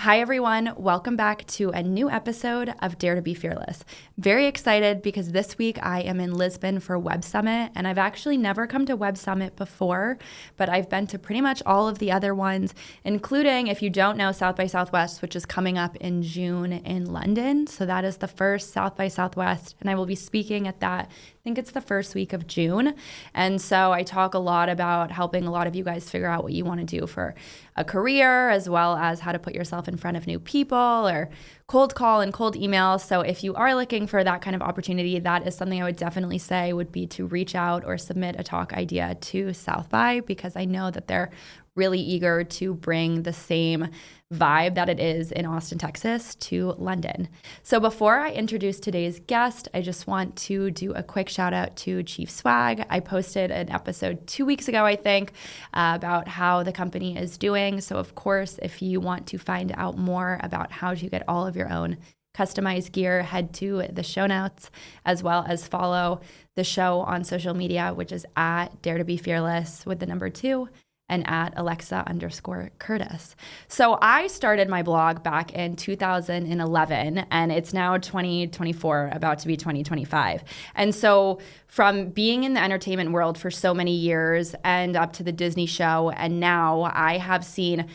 Hi, everyone. Welcome back to a new episode of Dare to Be Fearless. Very excited because this week I am in Lisbon for Web Summit, and I've actually never come to Web Summit before, but I've been to pretty much all of the other ones, including, if you don't know, South by Southwest, which is coming up in June in London. So that is the first South by Southwest, and I will be speaking at that. I think it's the first week of June. And so I talk a lot about helping a lot of you guys figure out what you want to do for a career, as well as how to put yourself in front of new people or cold call and cold email. So if you are looking for that kind of opportunity, that is something I would definitely say would be to reach out or submit a talk idea to South by, because I know that they're really eager to bring the same vibe that it is in Austin, Texas to London. So before I introduce today's guest, I just want to do a quick shout out to Chief Swag. I posted an episode 2 weeks ago, I think, about how the company is doing. So of course, if you want to find out more about how to get all of your own customized gear, head to the show notes, as well as follow the show on social media, which is at Dare to Be Fearless with the number 2. And at Alexa_Curtis. So I started my blog back in 2011, and it's now 2024, about to be 2025. And so from being in the entertainment world for so many years and up to the Disney show, and now I have seen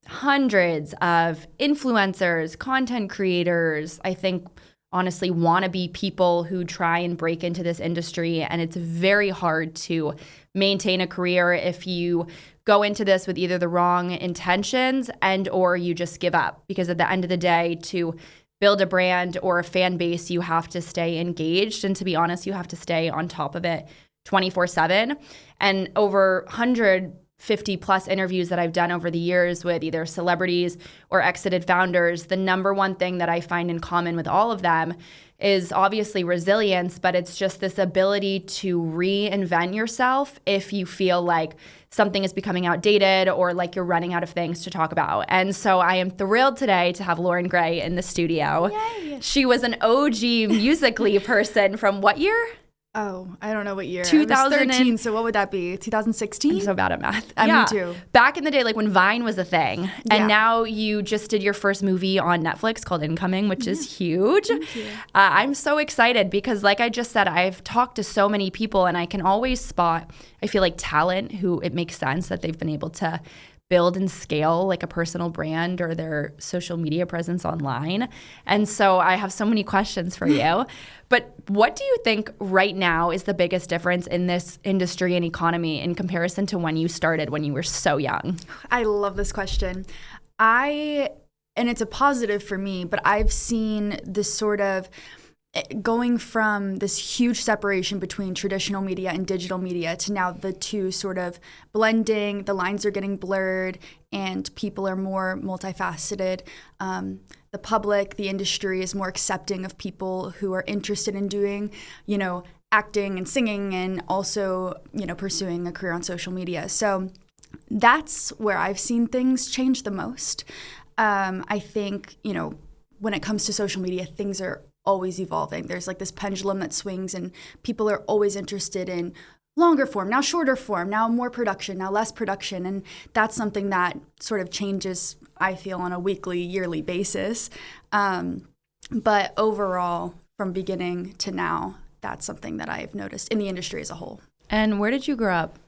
hundreds of influencers, content creators, I think honestly wannabe people who try and break into this industry. And it's very hard to maintain a career if you go into this with either the wrong intentions and or you just give up. Because at the end of the day, to build a brand or a fan base, you have to stay engaged. And to be honest, you have to stay on top of it 24/7. And over 150 plus interviews that I've done over the years with either celebrities or exited founders, the number one thing that I find in common with all of them is obviously resilience, but it's just this ability to reinvent yourself if you feel like something is becoming outdated or like you're running out of things to talk about. And so I am thrilled today to have Loren Gray in the studio. Yay. She was an OG Musical.ly person from what year? Oh, I don't know what year. 2013, so what would that be? 2016? I'm so bad at math. Me too. Back in the day, like when Vine was a thing. And Yeah. now you just did your first movie on Netflix called Incoming, which is huge. Thank you. I'm so excited because like I just said, I've talked to so many people and I can always spot, I feel like talent who it makes sense that they've been able to build and scale like a personal brand or their social media presence online. And so I have so many questions for you. But what do you think right now is the biggest difference in this industry and economy in comparison to when you started, when you were so young? I love this question. And it's a positive for me, but I've seen this sort of going from this huge separation between traditional media and digital media to now the two sort of blending, the lines are getting blurred, and people are more multifaceted. The public, the industry is more accepting of people who are interested in doing, acting and singing and also, pursuing a career on social media. So that's where I've seen things change the most. I think, when it comes to social media, things are always evolving. There's like this pendulum that swings and people are always interested in longer form, now shorter form, now more production, now less production. And that's something that sort of changes, I feel, on a weekly, yearly basis. But overall, from beginning to now, that's something that I've noticed in the industry as a whole. And where did you grow up?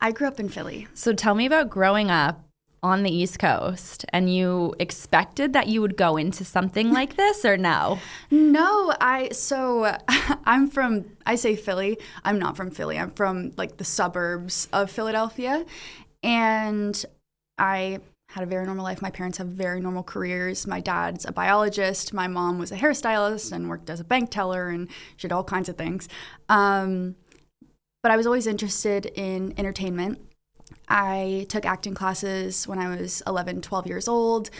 I grew up in Philly. So tell me about growing up on the East Coast, and you expected that you would go into something like this or no? No, I say Philly. I'm not from Philly. I'm from like the suburbs of Philadelphia. And I had a very normal life. My parents have very normal careers. My dad's a biologist. My mom was a hairstylist and worked as a bank teller, and she did all kinds of things. But I was always interested in entertainment. I took acting classes when I was 11, 12 years old,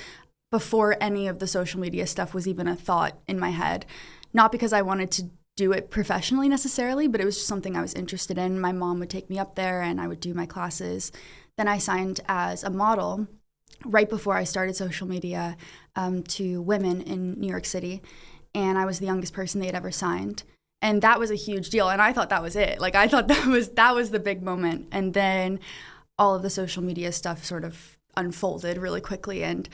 before any of the social media stuff was even a thought in my head. Not because I wanted to do it professionally necessarily, but it was just something I was interested in. My mom would take me up there and I would do my classes. Then I signed as a model right before I started social media to women in New York City. And I was the youngest person they had ever signed. And that was a huge deal. And I thought that was it. Like, I thought that was the big moment. And then all of the social media stuff sort of unfolded really quickly and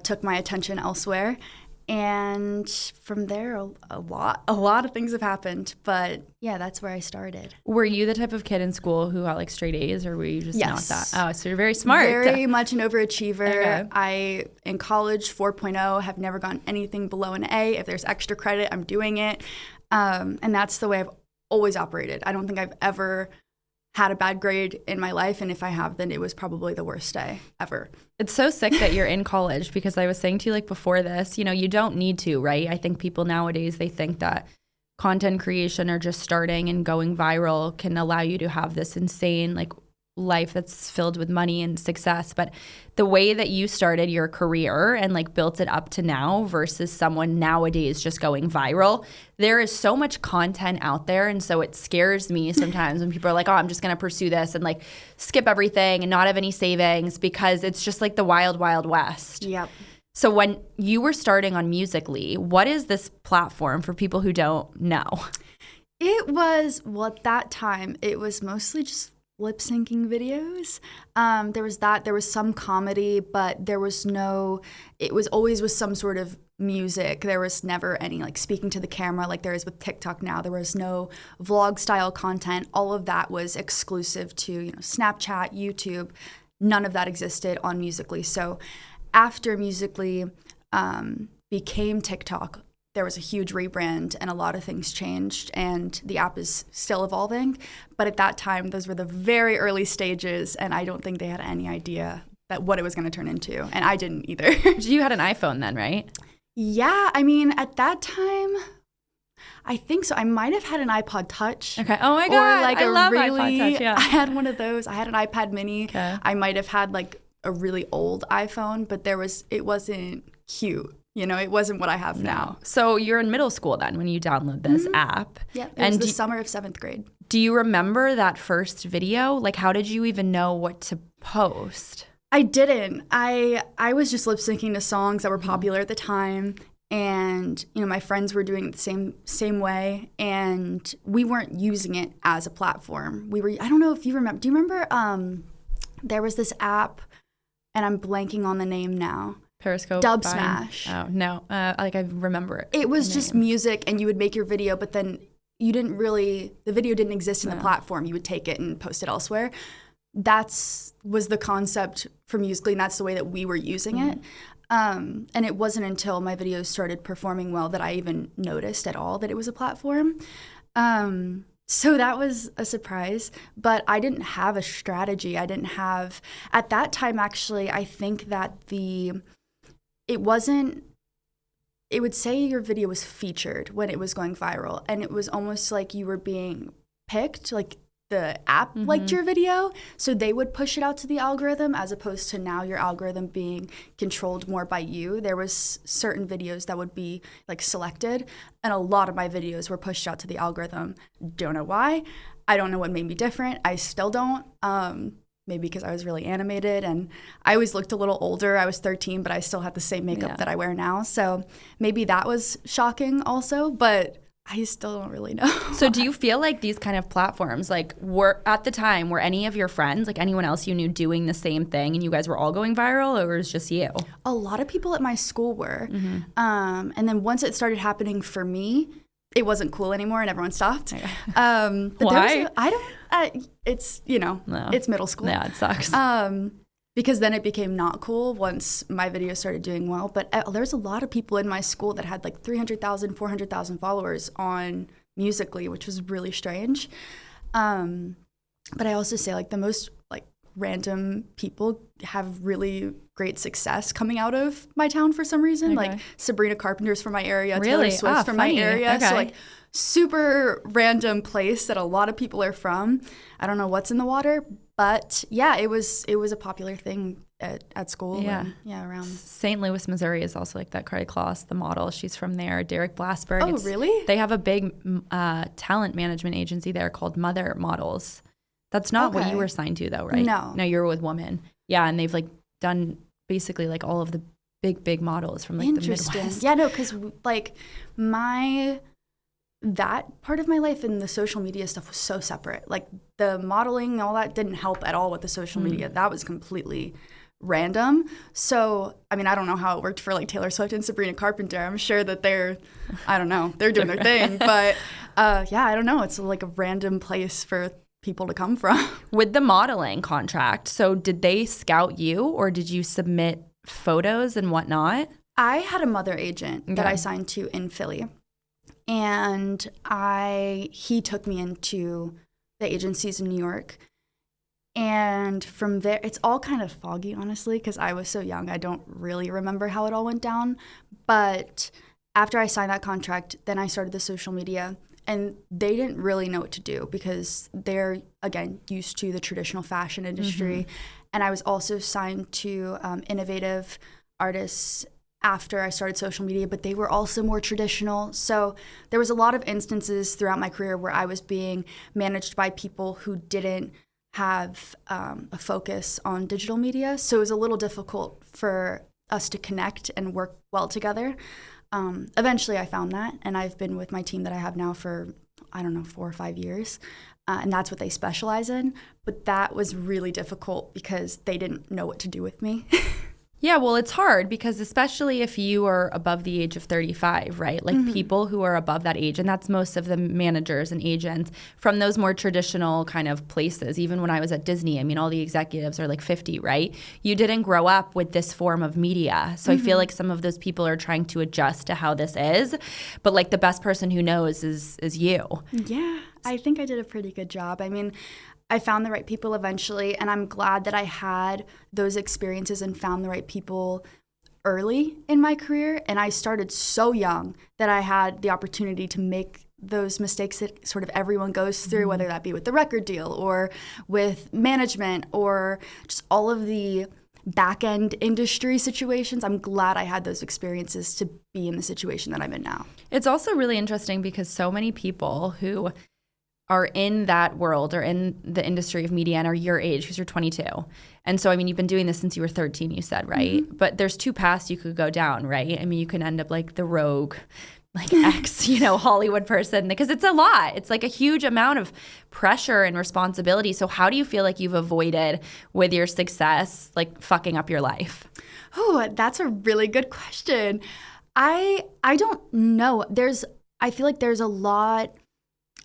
took my attention elsewhere. And from there, a lot of things have happened. But yeah, that's where I started. Were you the type of kid in school who got like straight A's, or were you just Yes. not that? Oh, so you're very smart. Very much an overachiever. Okay. In college, 4.0, have never gotten anything below an A. If there's extra credit, I'm doing it. And that's the way I've always operated. I don't think I've ever had a bad grade in my life, and if I have, then it was probably the worst day ever. It's so sick that you're in college, because I was saying to you like before this, you know, you don't need to, right? I think people nowadays, they think that content creation or just starting and going viral can allow you to have this insane like life that's filled with money and success. But the way that you started your career and like built it up to now versus someone nowadays just going viral, there is so much content out there. And so it scares me sometimes when people are like, oh, I'm just going to pursue this and like skip everything and not have any savings, because it's just like the wild, wild west. Yep. So when you were starting on Musical.ly, what is this platform for people who don't know? It was, well, at that time, it was mostly just lip syncing videos. There was some comedy, but it was always with some sort of music. There was never any like speaking to the camera like there is with TikTok now. There was no vlog style content. All of that was exclusive to, you know, Snapchat, YouTube. None of that existed on Musical.ly. So after Musical.ly became TikTok, there was a huge rebrand and a lot of things changed, and the app is still evolving. But at that time, those were the very early stages, and I don't think they had any idea that what it was going to turn into, and I didn't either. You had an iPhone then, right? Yeah, I mean, at that time, I think so. I might have had an iPod Touch. Okay. Oh my God, or like I love iPod Touch, yeah. I had one of those. I had an iPad mini. Okay. I might have had like a really old iPhone, but it wasn't cute. You know, it wasn't what I have now. So you're in middle school then when you download this app. Yeah, it was the summer of 7th grade. Do you remember that first video? Like, how did you even know what to post? I didn't. I was just lip syncing to songs that were popular at the time, and you know, my friends were doing it the same way, and we weren't using it as a platform. I don't know if you remember. Do you remember? There was this app, and I'm blanking on the name now. Periscope. Dub Smash. Oh no, like I remember it. It was just music, and you would make your video, but then the video didn't exist in the platform. You would take it and post it elsewhere. Was the concept for Musical.ly, and that's the way that we were using it. And it wasn't until my videos started performing well that I even noticed at all that it was a platform. So that was a surprise, but I didn't have a strategy. At that time, actually, I think that it would say your video was featured when it was going viral, and it was almost like you were being picked, like the app liked your video, so they would push it out to the algorithm, as opposed to now your algorithm being controlled more by you. There was certain videos that would be like selected, and a lot of my videos were pushed out to the algorithm. Don't know why. I don't know what made me different. I still don't. Maybe because I was really animated, and I always looked a little older. I was 13, but I still had the same makeup that I wear now. So maybe that was shocking also, but I still don't really know. So do you feel like these kind of platforms, like were any of your friends, like anyone else you knew, doing the same thing, and you guys were all going viral, or it was just you? A lot of people at my school were. And then once it started happening for me, it wasn't cool anymore, and everyone stopped. But why? It's, you know, it's middle school. Yeah, it sucks. Because then it became not cool once my videos started doing well. But there's a lot of people in my school that had like 300,000, 400,000 followers on Musical.ly, which was really strange. But I also say like the most like random people have really great success coming out of my town for some reason. Okay. Like Sabrina Carpenter's from my area, Really? Taylor Swift's from Funny. my area. Okay. So like super random place that a lot of people are from. I don't know what's in the water, but yeah, it was a popular thing at school. Yeah. And, around. St. Louis, Missouri is also like that. Carly Kloss, the model, she's from there. Derek Blasberg. Oh, really? They have a big talent management agency there called Mother Models. That's not what you were signed to though, right? No, you're with Woman. Yeah, and they've like done basically like all of the big models from like the Midwest. Yeah, no, because like that part of my life and the social media stuff was so separate. Like the modeling and all that didn't help at all with the social media. That was completely random. So, I mean, I don't know how it worked for like Taylor Swift and Sabrina Carpenter. I'm sure that they're doing their thing. But yeah, I don't know. It's like a random place for people to come from. With the modeling contract, so did they scout you or did you submit photos and whatnot? I had a mother agent that I signed to in Philly. And he took me into the agencies in New York. And from there, it's all kind of foggy, honestly, because I was so young. I don't really remember how it all went down. But after I signed that contract, then I started the social media. And they didn't really know what to do because they're, again, used to the traditional fashion industry. And I was also signed to innovative artists after I started social media, but they were also more traditional. So there was a lot of instances throughout my career where I was being managed by people who didn't have a focus on digital media. So it was a little difficult for us to connect and work well together. Eventually I found that, and I've been with my team that I have now for, 4 or 5 years. And that's what they specialize in. But that was really difficult because they didn't know what to do with me. Yeah, well, it's hard because especially if you are above the age of 35, right? Like people who are above that age, and that's most of the managers and agents from those more traditional kind of places. Even when I was at Disney, I mean, all the executives are like 50, right? You didn't grow up with this form of media. So I feel like some of those people are trying to adjust to how this is. But like the best person who knows is you. Yeah, I think I did a pretty good job. I mean, I found the right people eventually, and I'm glad that I had those experiences and found the right people early in my career. And I started so young that I had the opportunity to make those mistakes that sort of everyone goes through, whether that be with the record deal or with management or just all of the back-end industry situations. I'm glad I had those experiences to be in the situation that I'm in now. It's also really interesting because so many people who are in that world or in the industry of media and are your age because you're 22. And so, I mean, you've been doing this since you were 13, you said, right? But there's two paths you could go down, right? I mean, you can end up like the rogue, like ex, Hollywood person, because it's a lot. It's like a huge amount of pressure and responsibility. So how do you feel like you've avoided with your success, like fucking up your life? Oh, that's a really good question. I don't know. I feel like there's a lot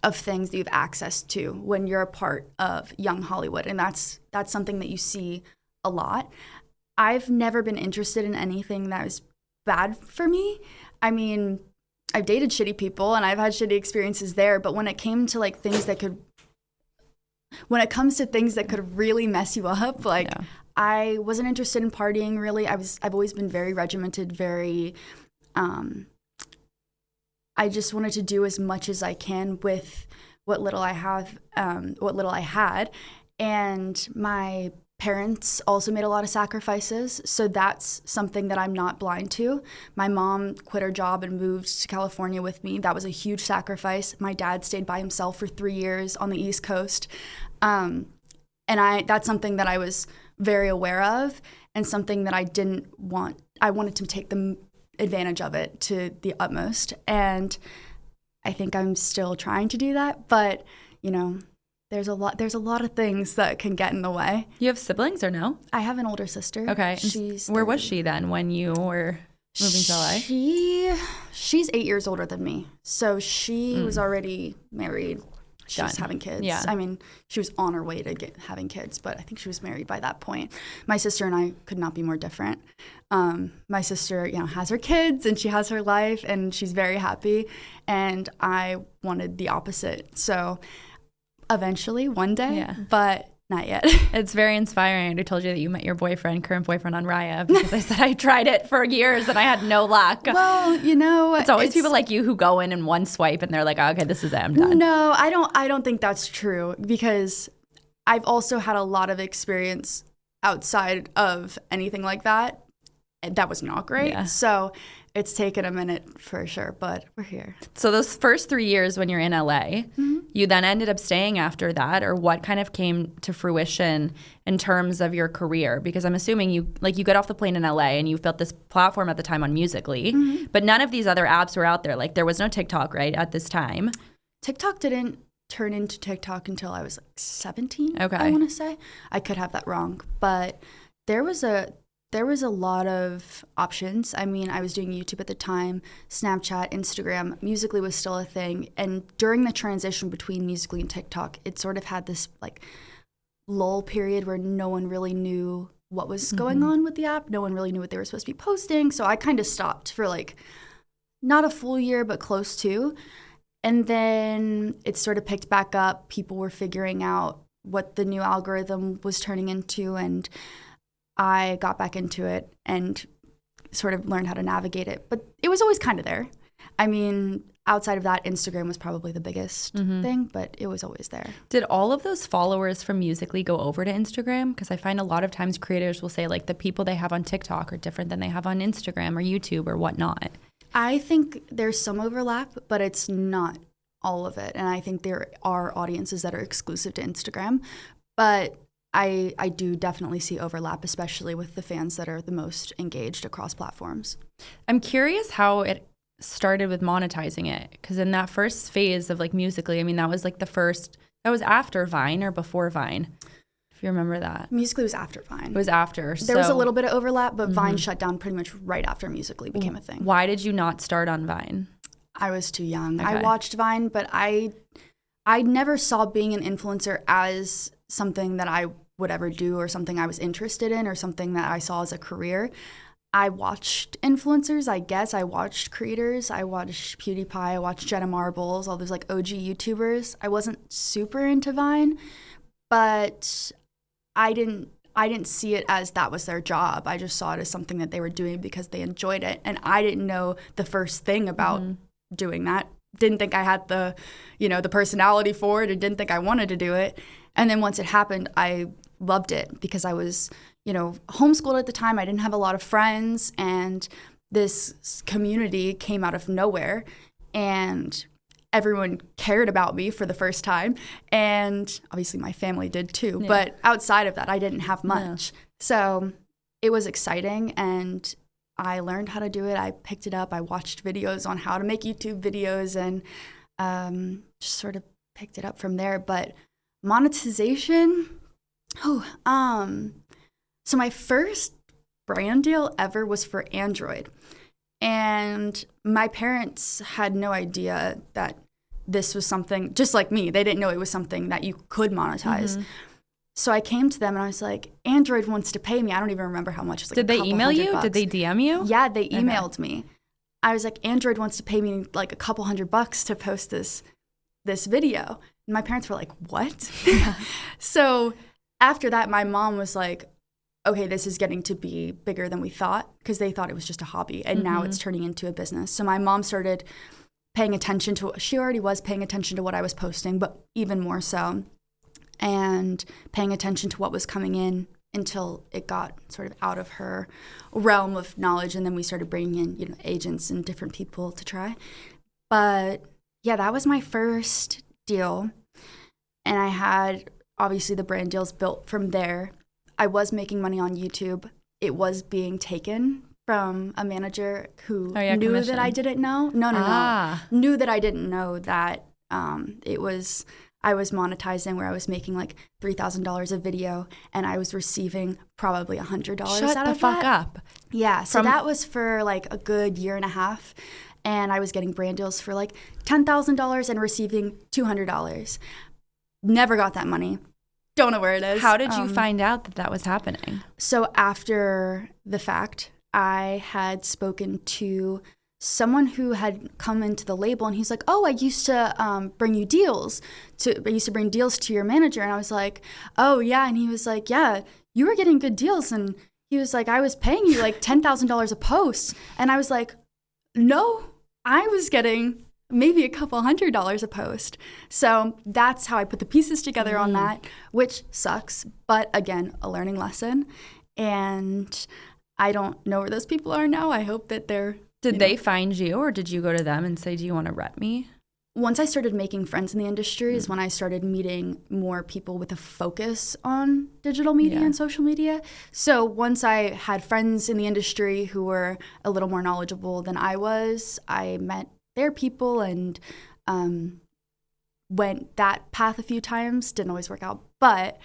of things that you have access to when you're a part of young Hollywood. And that's something that you see a lot. I've never been interested in anything that was bad for me. I mean, I've dated shitty people and I've had shitty experiences there. But when it comes to things that could really mess you up, I wasn't interested in partying really. I've always been very regimented, very I just wanted to do as much as I can with what little I had. And my parents also made a lot of sacrifices. So that's something that I'm not blind to. My mom quit her job and moved to California with me. That was a huge sacrifice. My dad stayed by himself for 3 years on the East Coast. And that's something that I was very aware of and something that I didn't want. I wanted to take the advantage of it to the utmost, and I think I'm still trying to do that, but there's a lot of things that can get in the way. You have siblings or no? I have an older sister. Okay. Where was she then when you were moving to LA? She's 8 years older than me, so she was already married. She's having kids. Yeah. I mean, she was on her way to having kids, but I think she was married by that point. My sister and I could not be more different. My sister, has her kids and she has her life and she's very happy. And I wanted the opposite. So eventually, one day, but not yet. It's very inspiring. I told you that you met your current boyfriend on Raya because I said I tried it for years and I had no luck. Well, it's always people like you who go in one swipe and they're like, oh, okay, this is it, I'm done. No, I don't think that's true because I've also had a lot of experience outside of anything like that. That was not great. Yeah. So it's taken a minute for sure, but we're here. So those first 3 years when you're in LA, you then ended up staying after that, or what kind of came to fruition in terms of your career? Because I'm assuming you got off the plane in LA and you've built this platform at the time on Musical.ly, but none of these other apps were out there. Like there was no TikTok, right, at this time? TikTok didn't turn into TikTok until I was 17, okay. I want to say. I could have that wrong, but There was a lot of options. I mean, I was doing YouTube at the time, Snapchat, Instagram. Musical.ly was still a thing. And during the transition between Musical.ly and TikTok, it sort of had this like lull period where no one really knew what was going on with the app. No one really knew what they were supposed to be posting. So I kind of stopped for like not a full year, but close to. And then it sort of picked back up. People were figuring out what the new algorithm was turning into, and I got back into it and sort of learned how to navigate it. But it was always kind of there. I mean, outside of that, Instagram was probably the biggest thing, but it was always there. Did all of those followers from Musical.ly go over to Instagram? Because I find a lot of times creators will say like the people they have on TikTok are different than they have on Instagram or YouTube or whatnot. I think there's some overlap, but it's not all of it. And I think there are audiences that are exclusive to Instagram. But I do definitely see overlap, especially with the fans that are the most engaged across platforms. I'm curious how it started with monetizing it, because in that first phase of like Musical.ly, I mean, that was like that was after Vine or before Vine, if you remember that. Musical.ly was after Vine. It was after. There was a little bit of overlap, but Vine shut down pretty much right after Musical.ly became a thing. Why did you not start on Vine? I was too young. Okay. I watched Vine, but I never saw being an influencer as something that I would ever do or something I was interested in or something that I saw as a career. I watched influencers, I guess. I watched creators. I watched PewDiePie. I watched Jenna Marbles, all those like OG YouTubers. I wasn't super into Vine, but I didn't see it as that was their job. I just saw it as something that they were doing because they enjoyed it. And I didn't know the first thing about doing that. Didn't think I had the personality for it, or didn't think I wanted to do it. And then once it happened, I loved it because I was, homeschooled at the time. I didn't have a lot of friends, and this community came out of nowhere, and everyone cared about me for the first time. And obviously my family did too. Yeah. But outside of that, I didn't have much. Yeah. So it was exciting, and I learned how to do it. I picked it up. I watched videos on how to make YouTube videos, and just sort of picked it up from there. But monetization, so my first brand deal ever was for Android. And my parents had no idea that this was something, just like me, they didn't know it was something that you could monetize. So I came to them and I was like, Android wants to pay me. I don't even remember how much. It was like Did they email you? $200. Did they DM you? Yeah, they emailed me. I was like, Android wants to pay me like $200 to post this video. And my parents were like, what? So after that, my mom was like, okay, this is getting to be bigger than we thought, because they thought it was just a hobby, and now it's turning into a business. So my mom started paying attention to she already was paying attention to what I was posting, but even more so, and paying attention to what was coming in until it got sort of out of her realm of knowledge. And then we started bringing in, agents and different people to try. But yeah, that was my first deal. And I had obviously the brand deals built from there. I was making money on YouTube. It was being taken from a manager who knew commission. That I didn't know. No. Knew that I didn't know that I was monetizing, where I was making like $3,000 a video, and I was receiving probably $100 out of that. Shut the fuck up. Yeah, so that was for like a good year and a half, and I was getting brand deals for like $10,000 and receiving $200. Never got that money. Don't know where it is. How did you find out that was happening? So after the fact, I had spoken to someone who had come into the label, and he's like, oh, I used to bring deals to your manager. And I was like, oh yeah. And he was like, yeah, you were getting good deals. And he was like, I was paying you like $10,000 a post. And I was like, no, I was getting maybe a couple $100 a post. So that's how I put the pieces together on that, which sucks. But again, a learning lesson. And I don't know where those people are now. I hope that they're... Did they find you, or did you go to them and say, do you want to rep me? Once I started making friends in the industry is when I started meeting more people with a focus on digital media and social media. So once I had friends in the industry who were a little more knowledgeable than I was, I met their people and went that path a few times. Didn't always work out. But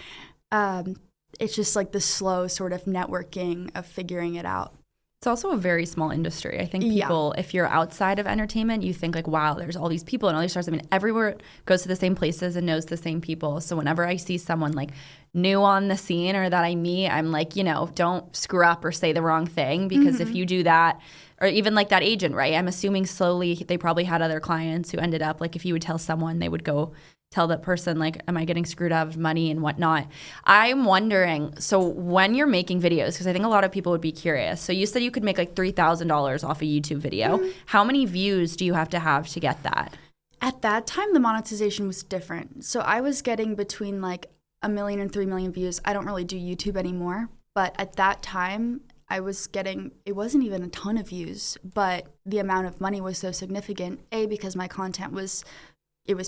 it's just like the slow sort of networking of figuring it out. It's also a very small industry. I think people, if you're outside of entertainment, you think like, wow, there's all these people and all these stars. I mean, everywhere goes to the same places and knows the same people. So whenever I see someone like new on the scene or that I meet, I'm like, don't screw up or say the wrong thing, because if you do that, or even like that agent, right? I'm assuming slowly they probably had other clients who ended up like, if you would tell someone, they would go tell that person like, am I getting screwed out of money and whatnot? I'm wondering, so when you're making videos, because I think a lot of people would be curious. So you said you could make like $3,000 off a YouTube video. How many views do you have to get that? At that time, the monetization was different. So I was getting between like 1 million and 3 million views. I don't really do YouTube anymore, but at that time I was getting, it wasn't even a ton of views, but the amount of money was so significant, A, because my content was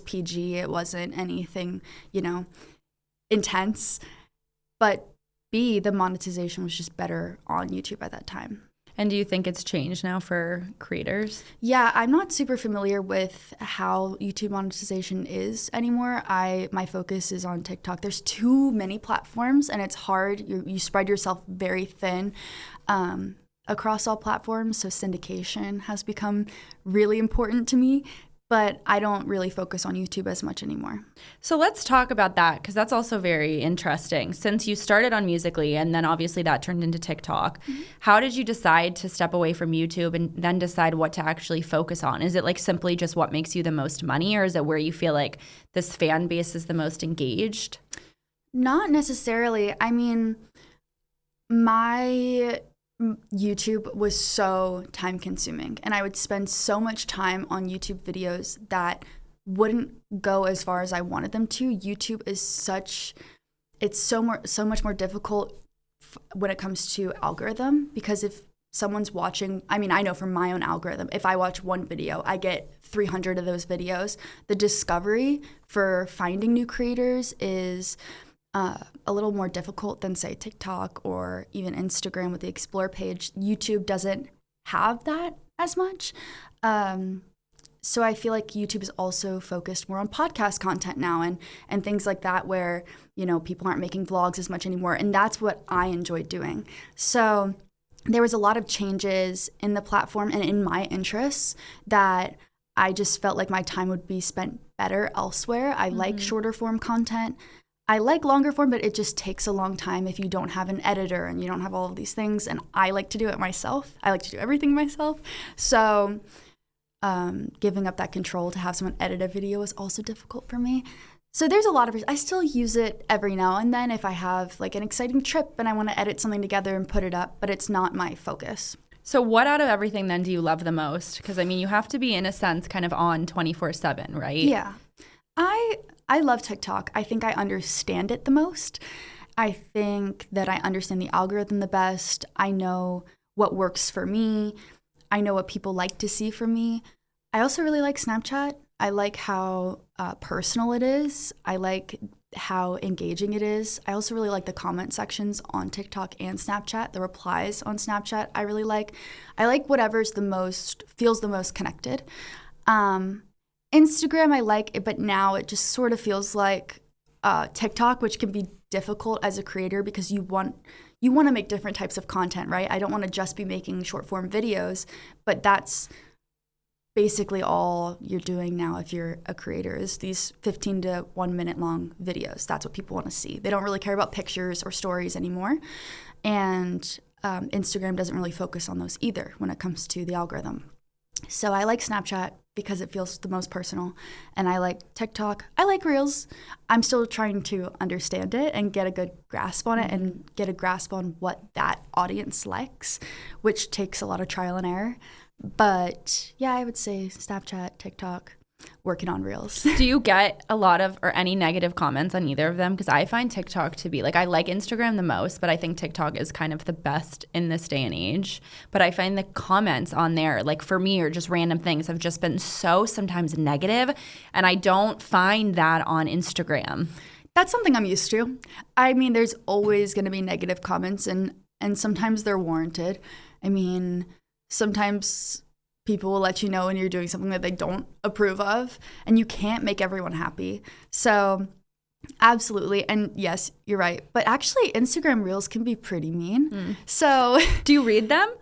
PG, it wasn't anything, intense, but B, the monetization was just better on YouTube at that time. And do you think it's changed now for creators? Yeah, I'm not super familiar with how YouTube monetization is anymore. My focus is on TikTok. There's too many platforms, and it's hard. You spread yourself very thin across all platforms, so syndication has become really important to me. But I don't really focus on YouTube as much anymore. So let's talk about that, because that's also very interesting. Since you started on Musical.ly and then obviously that turned into TikTok, how did you decide to step away from YouTube and then decide what to actually focus on? Is it like simply just what makes you the most money, or is it where you feel like this fan base is the most engaged? Not necessarily. I mean, my YouTube was so time consuming, and I would spend so much time on YouTube videos that wouldn't go as far as I wanted them to. YouTube is so much more difficult when it comes to algorithm, because if someone's watching, I mean, I know from my own algorithm, if I watch one video, I get 300 of those videos. The discovery for finding new creators is a little more difficult than, say, TikTok or even Instagram with the Explore page. YouTube doesn't have that as much. So I feel like YouTube is also focused more on podcast content now and things like that, where, people aren't making vlogs as much anymore. And that's what I enjoyed doing. So there was a lot of changes in the platform and in my interests that I just felt like my time would be spent better elsewhere. I like shorter form content. I like longer form, but it just takes a long time if you don't have an editor and you don't have all of these things. And I like to do it myself. I like to do everything myself. So giving up that control to have someone edit a video is also difficult for me. So there's a lot of, I still use it every now and then if I have like an exciting trip and I want to edit something together and put it up, but it's not my focus. So what out of everything then do you love the most? Because I mean, you have to be in a sense kind of on 24/7, right? Yeah. I love TikTok. I think I understand it the most. I think that I understand the algorithm the best. I know what works for me. I know what people like to see from me. I also really like Snapchat. I like how personal it is. I like how engaging it is. I also really like the comment sections on TikTok and Snapchat, the replies on Snapchat I really like. I like whatever's feels the most connected. Instagram, I like it, but now it just sort of feels like TikTok, which can be difficult as a creator because you want to make different types of content, right? I don't want to just be making short form videos, but that's basically all you're doing now if you're a creator is these 15 to 1 minute long videos. That's what people want to see. They don't really care about pictures or stories anymore. And Instagram doesn't really focus on those either when it comes to the algorithm. So I like Snapchat because it feels the most personal, and I like TikTok. I like Reels. I'm still trying to understand it and get a good grasp on it and get a grasp on what that audience likes, which takes a lot of trial and error. But yeah, I would say Snapchat, TikTok, working on Reels. Do you get a lot of or any negative comments on either of them? Because I find TikTok to be like, I like Instagram the most, but I think TikTok is kind of the best in this day and age. But I find the comments on there, like for me, or just random things, have just been so sometimes negative, and I don't find that on Instagram. That's something I'm used to. I mean, there's always going to be negative comments, and sometimes they're warranted. I mean, sometimes people will let you know when you're doing something that they don't approve of, and you can't make everyone happy. So Absolutely. And yes, you're right. But actually, Instagram Reels can be pretty mean. So do you read them?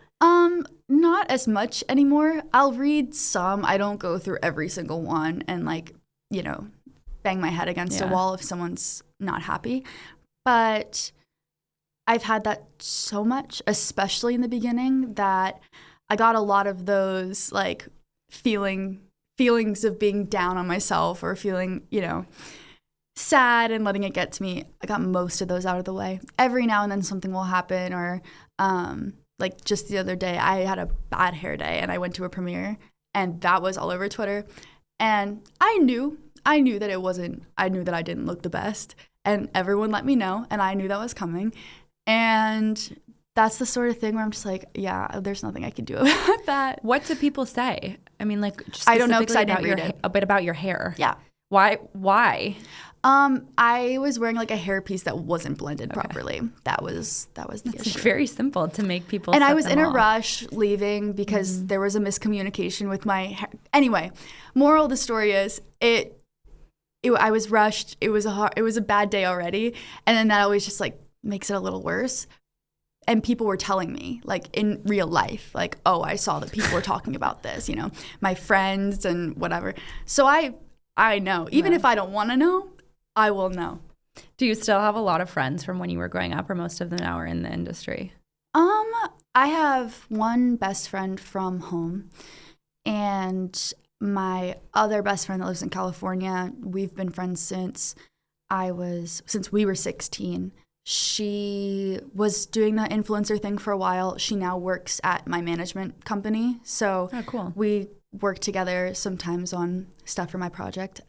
Not as much anymore. I'll read some. I don't go through every single one and like, bang my head against a wall if someone's not happy. But I've had that so much, especially in the beginning, that I got a lot of those like feelings of being down on myself or feeling, sad and letting it get to me. I got most of those out of the way. Every now and then something will happen, or like just the other day, I had a bad hair day and I went to a premiere and that was all over Twitter. And I knew that it wasn't, I knew that I didn't look the best, and everyone let me know, and I knew that was coming. And that's the sort of thing where I'm just like, yeah, there's nothing I can do about that. What do people say? I mean, like, just I don't know because I didn't read it. A bit about your hair. Yeah. Why? I was wearing like a hairpiece that wasn't blended properly. That was the issue. Very simple to make people. And I was in a rush leaving because there was a miscommunication with my hair. Anyway, moral of the story is I was rushed. It was a bad day already, and then that always just like makes it a little worse. And people were telling me, like in real life, like, oh, I saw that people were talking about this, my friends and whatever. So I know, even if I don't want to know, I will know. Do you still have a lot of friends from when you were growing up, or most of them now are in the industry? I have one best friend from home, and my other best friend that lives in California. We've been friends since we were 16. She was doing the influencer thing for a while. She now works at my management company. So cool. We work together sometimes on stuff for my project.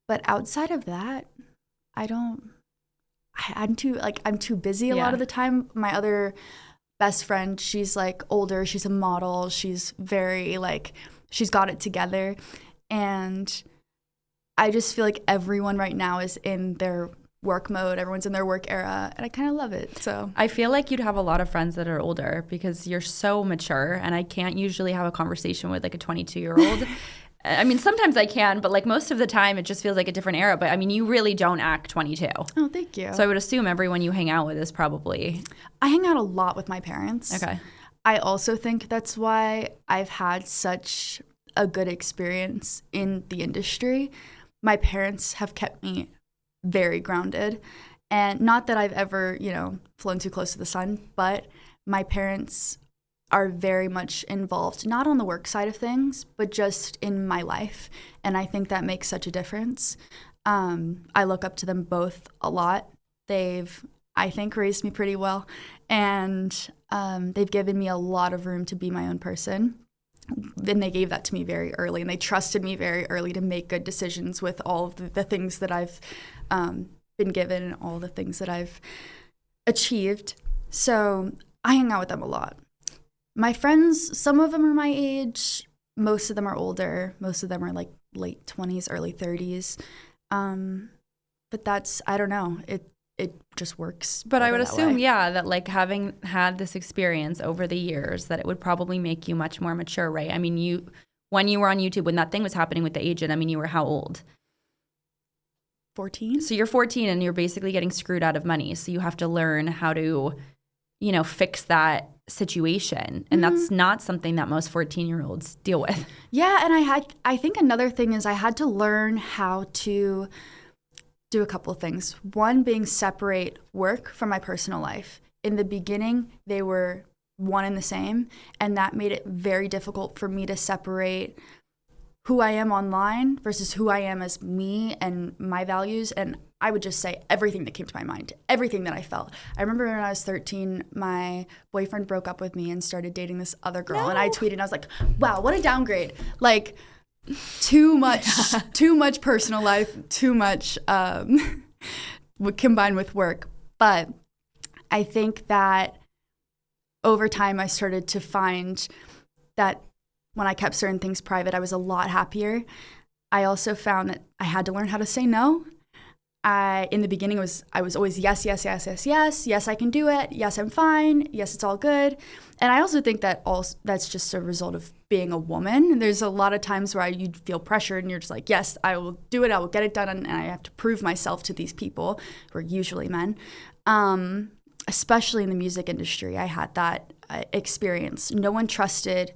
But outside of that, I'm too busy a lot of the time. My other best friend, she's like older. She's a model. She's very like, she's got it together. And I just feel like everyone right now is in their work mode. Everyone's in their work era, and I kind of love it. So I feel like you'd have a lot of friends that are older because you're so mature, and I can't usually have a conversation with like a 22-year-old. I mean, sometimes I can, but like most of the time it just feels like a different era. But I mean, you really don't act 22. Oh, thank you. So I would assume everyone you hang out with is probably... I hang out a lot with my parents. Okay. I also think that's why I've had such a good experience in the industry. My parents have kept me very grounded, and not that I've ever, flown too close to the sun, but my parents are very involved, not on the work side of things, but just in my life. And I think that makes such a difference. I look up to them both a lot. They've, I think, raised me pretty well, and they've given me a lot of room to be my own person. Then they gave that to me very early, and they trusted me very early to make good decisions with all of the things that I've been given and all the things that I've achieved. So I hang out with them a lot. My friends, some of them are my age. Most of them are older. Most of them are like late 20s, early 30s. But that's, I don't know. It just works. But I would assume, that like having had this experience over the years, that it would probably make you much more mature, right? I mean, when you were on YouTube, when that thing was happening with the agent, I mean, you were how old? 14. So you're 14 and you're basically getting screwed out of money. So you have to learn how to, fix that situation. And that's not something that most 14-year-olds deal with. Yeah, and I think another thing is I had to learn how to do a couple of things. One being separate work from my personal life. In the beginning, they were one and the same, and that made it very difficult for me to separate who I am online versus who I am as me and my values. And I would just say everything that came to my mind, everything that I felt. I remember when I was 13, my boyfriend broke up with me and started dating this other girl. No. And I tweeted, and I was like, wow, what a downgrade. Like, too much personal life, too much combined with work. But I think that over time I started to find that when I kept certain things private, I was a lot happier. I also found that I had to learn how to say no. in the beginning I was always yes, yes, yes, yes, yes, yes, I can do it. Yes, I'm fine. Yes, it's all good. And I also think that that's just a result of being a woman. There's a lot of times where you'd feel pressured and you're just like, yes, I will do it. I will get it done. And I have to prove myself to these people who are usually men. Especially in the music industry, I had that experience. No one trusted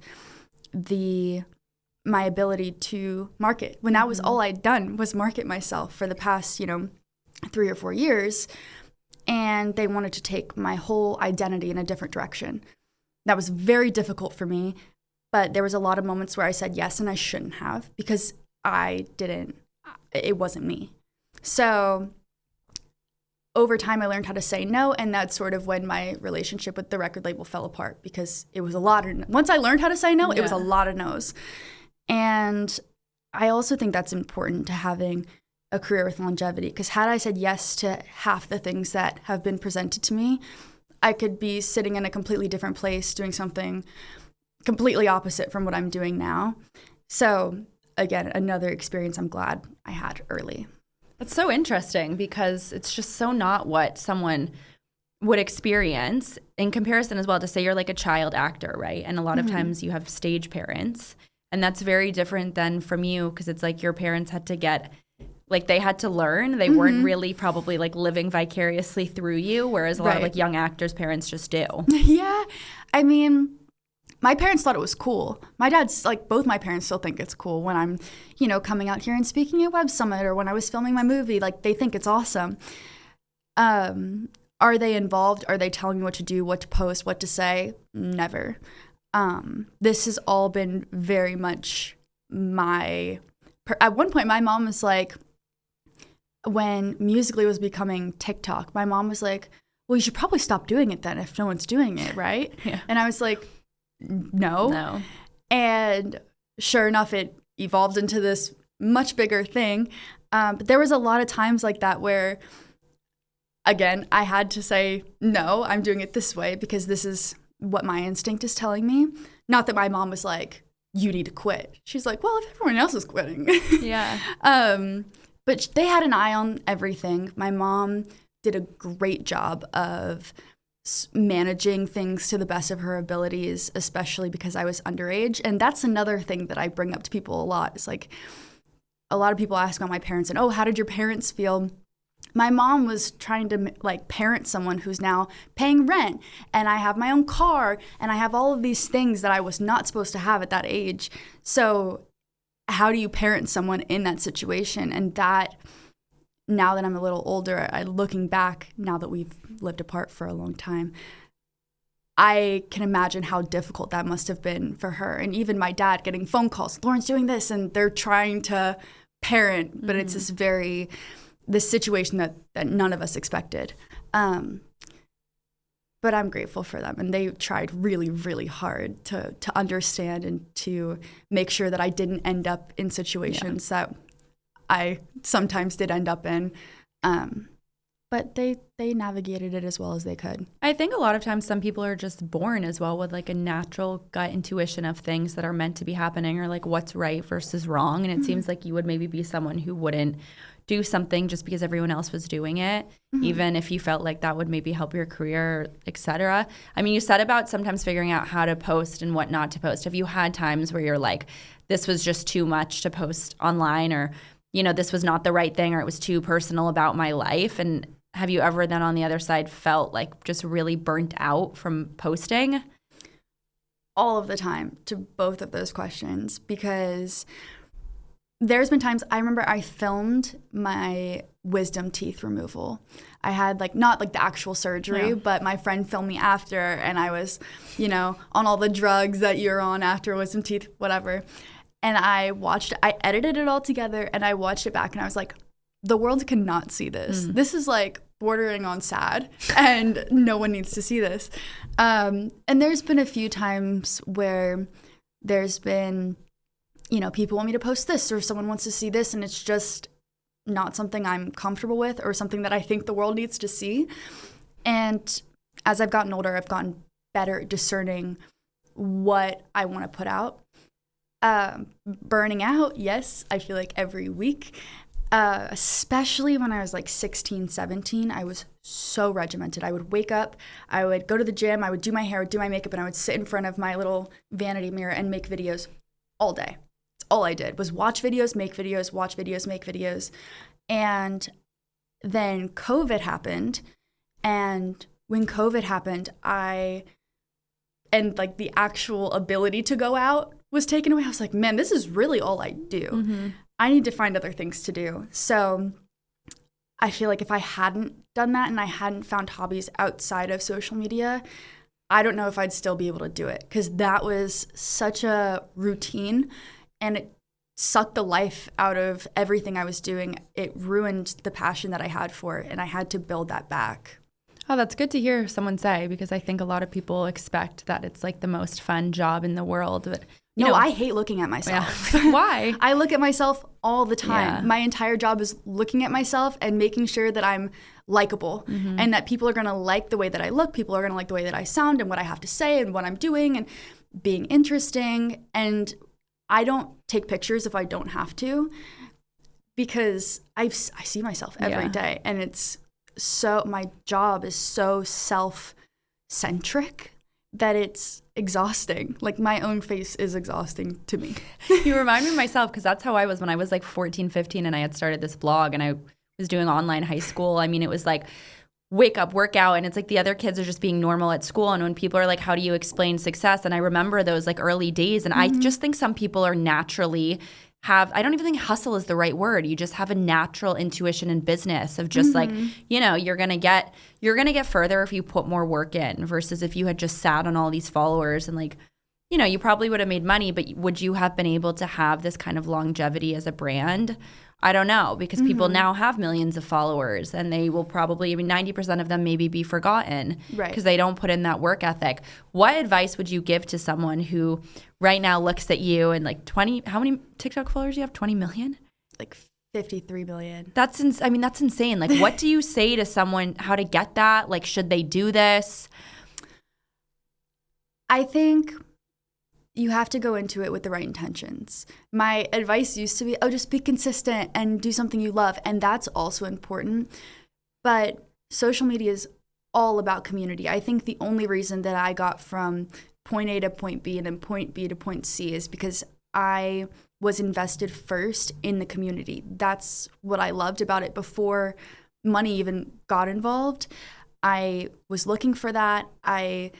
my ability to market when that was all I'd done was market myself for the past, 3 or 4 years, and they wanted to take my whole identity in a different direction. That was very difficult for me, but there was a lot of moments where I said yes and I shouldn't have because it wasn't me. So over time, I learned how to say no, and that's sort of when my relationship with the record label fell apart because it was a lot of, once I learned how to say no, It was a lot of no's. And I also think that's important to having a career with longevity, because had I said yes to half the things that have been presented to me, I could be sitting in a completely different place doing something completely opposite from what I'm doing now. So again, another experience I'm glad I had early. That's so interesting because it's just so not what someone would experience in comparison as well to say you're like a child actor, right? And a lot of times you have stage parents, and that's very different than from you because it's like your parents had to get, like they had to learn. They weren't really probably like living vicariously through you, whereas a lot of like young actors' parents just do. Yeah. I mean, my parents thought it was cool. My dad's like, both my parents still think it's cool when I'm, coming out here and speaking at Web Summit or when I was filming my movie. Like, they think it's awesome. Are they involved? Are they telling me what to do, what to post, what to say? Never. This has all been very much at one point, my mom was like, when Musical.ly was becoming TikTok, my mom was like, well, you should probably stop doing it then if no one's doing it, right? Yeah. And I was like, no. And sure enough, it evolved into this much bigger thing. But there was a lot of times like that where, again, I had to say, no, I'm doing it this way because this is what my instinct is telling me. Not that my mom was like, you need to quit. She's like, well, if everyone else is quitting. Yeah. But they had an eye on everything. My mom did a great job of managing things to the best of her abilities, especially because I was underage. And that's another thing that I bring up to people a lot. It's like a lot of people ask about my parents and, oh, how did your parents feel? My mom was trying to like parent someone who's now paying rent, and I have my own car, and I have all of these things that I was not supposed to have at that age. So how do you parent someone in that situation? And that, now that I'm a little older, looking back, now that we've lived apart for a long time, I can imagine how difficult that must have been for her. And even my dad getting phone calls, Lauren's doing this, and they're trying to parent, but it's this situation that none of us expected. But I'm grateful for them. And they tried really, really hard to understand and to make sure that I didn't end up in situations that I sometimes did end up in. But they navigated it as well as they could. I think a lot of times some people are just born as well with like a natural gut intuition of things that are meant to be happening or like what's right versus wrong. And it seems like you would maybe be someone who wouldn't do something just because everyone else was doing it, even if you felt like that would maybe help your career, etc. I mean, you said about sometimes figuring out how to post and what not to post. Have you had times where you're like, this was just too much to post online, or, this was not the right thing, or it was too personal about my life? And have you ever then on the other side felt like just really burnt out from posting? All of the time, to both of those questions, because there's been times, I remember I filmed my wisdom teeth removal. I had not the actual surgery, but my friend filmed me after, and I was, on all the drugs that you're on after wisdom teeth, whatever. And I edited it all together, and I watched it back, and I was like, the world cannot see this. This is bordering on sad, and no one needs to see this. And there's been a few times where there's been, people want me to post this, or someone wants to see this, and it's just not something I'm comfortable with or something that I think the world needs to see. And as I've gotten older, I've gotten better at discerning what I want to put out. Burning out, yes, I feel like every week. Especially when I was like 16, 17, I was so regimented. I would wake up, I would go to the gym, I would do my hair, I would do my makeup, and I would sit in front of my little vanity mirror and make videos all day. That's all I did was watch videos, make videos, watch videos, make videos. And then COVID happened. And when COVID happened, like the actual ability to go out was taken away. I was like, man, this is really all I do. Mm-hmm. I need to find other things to do. So I feel like if I hadn't done that and I hadn't found hobbies outside of social media, I don't know if I'd still be able to do it, because that was such a routine and it sucked the life out of everything I was doing. It ruined the passion that I had for it, and I had to build that back. Oh, that's good to hear someone say, because I think a lot of people expect that it's like the most fun job in the world. But no, I hate looking at myself. Yeah. Why? I look at myself all the time. Yeah. My entire job is looking at myself and making sure that I'm likable, mm-hmm. and that people are going to like the way that I look. People are going to like the way that I sound and what I have to say and what I'm doing and being interesting. And I don't take pictures if I don't have to, because I see myself every day, and my job is so self-centric that it's exhausting. Like, my own face is exhausting to me. You remind me of myself, because that's how I was when I was like 14, 15, and I had started this blog and I was doing online high school. I mean, it was like wake up, work out, and it's like the other kids are just being normal at school. And when people are like, how do you explain success? And I remember those like early days, and mm-hmm. I just think some people are naturally I don't even think hustle is the right word. You just have a natural intuition in business of just mm-hmm. like, you're going to get further if you put more work in, versus if you had just sat on all these followers and like, you probably would have made money, but would you have been able to have this kind of longevity as a brand? I don't know, because people mm-hmm. now have millions of followers, and they will probably, 90% of them maybe be forgotten, right? Because they don't put in that work ethic. What advice would you give to someone who right now looks at you and like how many TikTok followers do you have? 20 million? Like 53 million. That's insane. Like, what do you say to someone, how to get that? Like, should they do this? I think you have to go into it with the right intentions. My advice used to be, just be consistent and do something you love. And that's also important. But social media is all about community. I think the only reason that I got from point A to point B and then point B to point C is because I was invested first in the community. That's what I loved about it before money even got involved. I was looking for that. I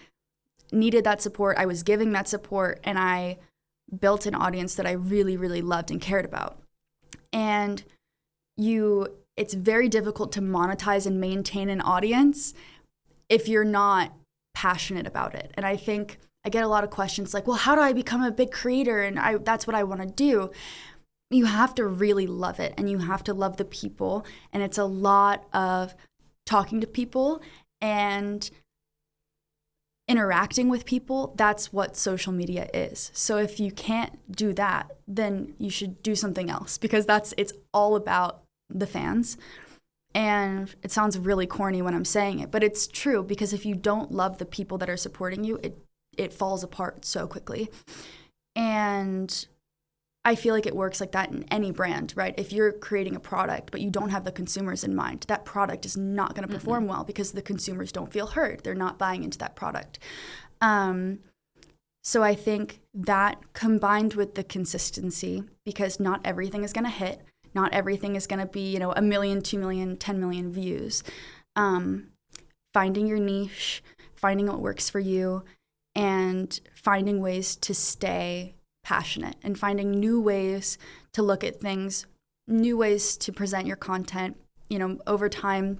needed that support. I was giving that support, and I built an audience that I really, really loved and cared about. And it's very difficult to monetize and maintain an audience if you're not passionate about it. And I think I get a lot of questions like, well, how do I become a big creator? And that's what I want to do. You have to really love it, and you have to love the people. And it's a lot of talking to people and interacting with people. That's what social media is. So if you can't do that, then you should do something else, because it's all about the fans. And it sounds really corny when I'm saying it, but it's true, because if you don't love the people that are supporting you, it falls apart so quickly. And I feel like it works like that in any brand, right? If you're creating a product, but you don't have the consumers in mind, that product is not going to perform well, because the consumers don't feel heard. They're not buying into that product. So I think that, combined with the consistency, because not everything is going to hit, not everything is going to be, 1 million, 2 million, 10 million views. Finding your niche, finding what works for you, and finding ways to stay passionate, and finding new ways to look at things, new ways to present your content. Over time,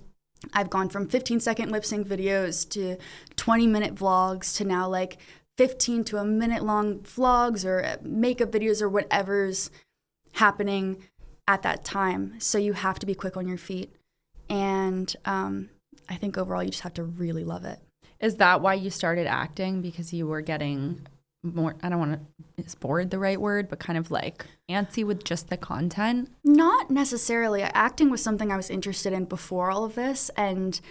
I've gone from 15-second lip sync videos to 20-minute vlogs to now like 15 to a minute long vlogs or makeup videos or whatever's happening at that time. So you have to be quick on your feet. And I think overall you just have to really love it. Is that why you started acting? Because you were getting more, I don't want to, is bored the right word, but kind of like antsy with just the content? Not necessarily. Acting was something I was interested in before all of this. And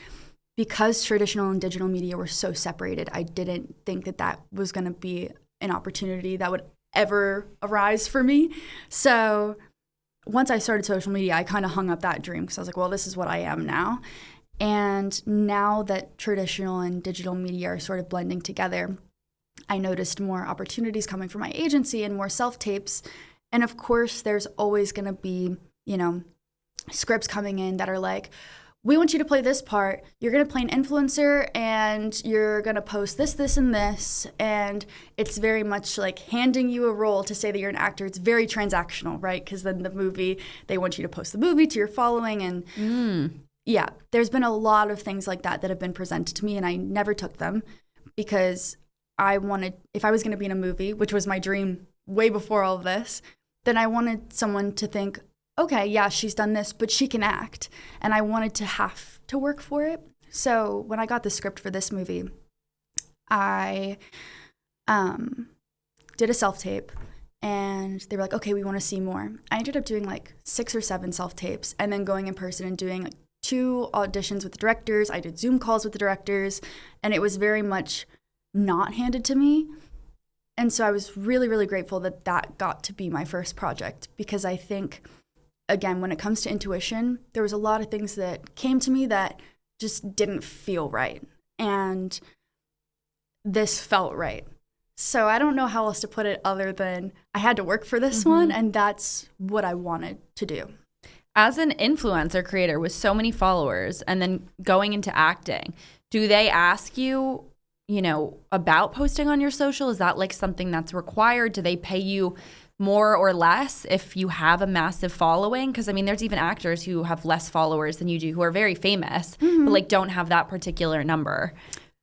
because traditional and digital media were so separated, I didn't think that was going to be an opportunity that would ever arise for me. So once I started social media, I kind of hung up that dream because I was like, well, this is what I am now. And now that traditional and digital media are sort of blending together, I noticed more opportunities coming from my agency and more self-tapes. And of course, there's always going to be, scripts coming in that are like, we want you to play this part. You're going to play an influencer and you're going to post this, this, and this. And it's very much like handing you a role to say that you're an actor. It's very transactional, right? Because then the movie, they want you to post the movie to your following. And yeah, there's been a lot of things like that have been presented to me, and I never took them because if I was going to be in a movie, which was my dream way before all of this, then I wanted someone to think, okay, yeah, she's done this, but she can act. And I wanted to have to work for it. So when I got the script for this movie, I did a self-tape, and they were like, okay, we want to see more. I ended up doing like 6 or 7 self-tapes and then going in person and doing like 2 auditions with the directors. I did Zoom calls with the directors, and it was very much not handed to me. And so I was really, really grateful that got to be my first project, because I think, again, when it comes to intuition, there was a lot of things that came to me that just didn't feel right. And this felt right. So I don't know how else to put it other than I had to work for this one, and that's what I wanted to do. As an influencer creator with so many followers and then going into acting, do they ask you, about posting on your social? Is that like something that's required? Do they pay you more or less if you have a massive following? Because, there's even actors who have less followers than you do who are very famous, but like don't have that particular number.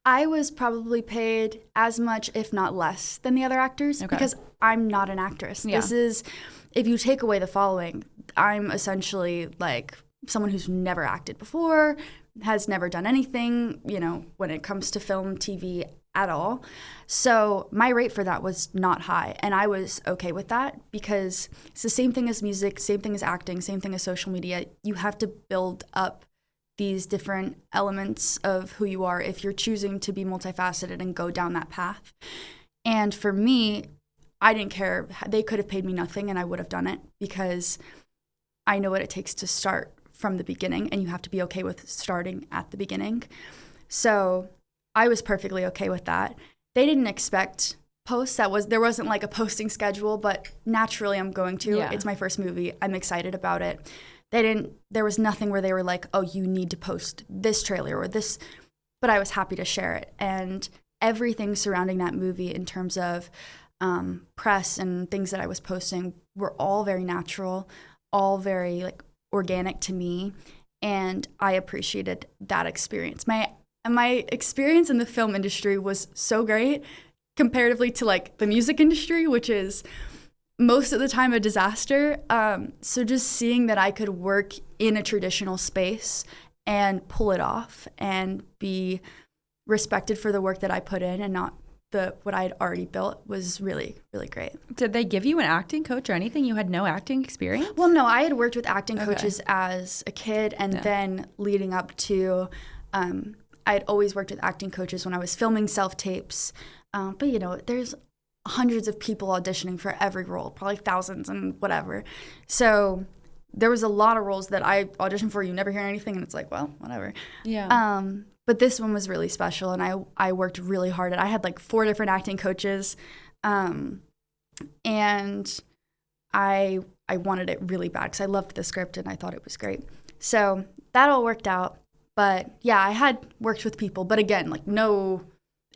I was probably paid as much, if not less, than the other actors because I'm not an actress. Yeah. This is, if you take away the following, I'm essentially like someone who's never acted before, has never done anything, when it comes to film, TV at all. So my rate for that was not high. And I was okay with that because it's the same thing as music, same thing as acting, same thing as social media. You have to build up these different elements of who you are if you're choosing to be multifaceted and go down that path. And for me, I didn't care. They could have paid me nothing and I would have done it because I know what it takes to start from the beginning, and you have to be okay with starting at the beginning. So I was perfectly okay with that. They didn't expect posts. There wasn't like a posting schedule, but naturally I'm going to. Yeah. It's my first movie. I'm excited about it. There was nothing where they were like, oh, you need to post this trailer or this, but I was happy to share it. And everything surrounding that movie in terms of press and things that I was posting were all very natural, all very like organic to me, and I appreciated that experience. My experience in the film industry was so great comparatively to like the music industry, which is most of the time a disaster. So just seeing that I could work in a traditional space and pull it off and be respected for the work that I put in and not what I had already built was really, really great. Did they give you an acting coach or anything? You had no acting experience? Well, no, I had worked with acting coaches as a kid, and then leading up to, I had always worked with acting coaches when I was filming self-tapes. But, there's hundreds of people auditioning for every role, probably thousands and whatever. So there was a lot of roles that I auditioned for. You never hear anything, and it's like, well, whatever. Yeah. But this one was really special, and I worked really hard. I had like 4 different acting coaches, and I wanted it really bad because I loved the script and I thought it was great. So that all worked out. But yeah, I had worked with people, but again, like no